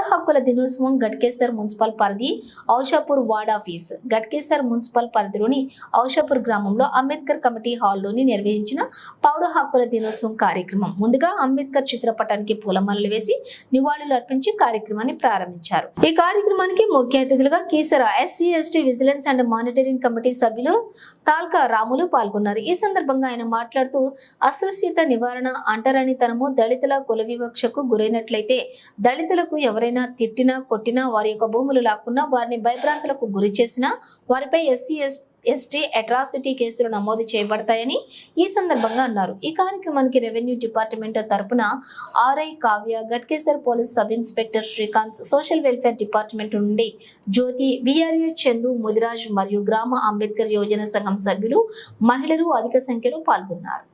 హక్కుల దినోత్సవం గట్కేసర్ మున్సిపల్ పరిధి Aushapur ward office Ghatkesar municipal పరిధిలోని ఔషాపూర్ గ్రామంలో అంబేద్కర్ కమిటీ హాల్లోని నిర్వహించిన పౌర హక్కుల దినోత్సవం కార్యక్రమం. ముందుగా అంబేద్కర్ చిత్రపటానికి పూలమాలలు వేసి నివాళులు అర్పించి కార్యక్రమాన్ని ప్రారంభించారు. ఈ కార్యక్రమానికి ముఖ్య అతిథులుగా Keesara SC ST vigilance and monitoring committee సభ్యులు తాల్కా రాములు పాల్గొన్నారు. ఈ సందర్భంగా ఆయన మాట్లాడుతూ అస్పృశ్యత నివారణ, అంటరానితనము, దళితుల కుల వివక్షకు గురైనట్లయితే దళితులకు ఎవరైనా తిట్టినా కొట్టినా, వారి యొక్క భూములు లాక్కున్నా, వారిని భయభ్రాంతులకు గురి చేసినా వారిపై ఎస్సీ ఎస్టీ అట్రాసిటీ కేసులు నమోదు చేయబడతాయని ఈ సందర్భంగా అన్నారు. ఈ కార్యక్రమానికి రెవెన్యూ డిపార్ట్మెంట్ తరపున RI Kavya, Ghatkesar police sub inspector Srikanth, social welfare department నుండి జ్యోతి, బిఆర్ఏ చందు, ముదిరాజ్ మరియు గ్రామ అంబేద్కర్ యోజన సంఘం సభ్యులు, మహిళలు అధిక సంఖ్యలో పాల్గొన్నారు.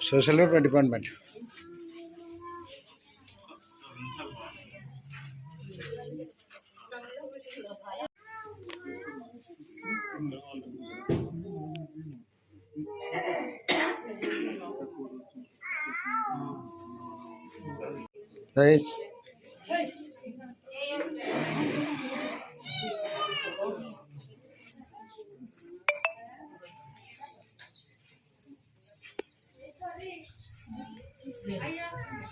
Social welfare department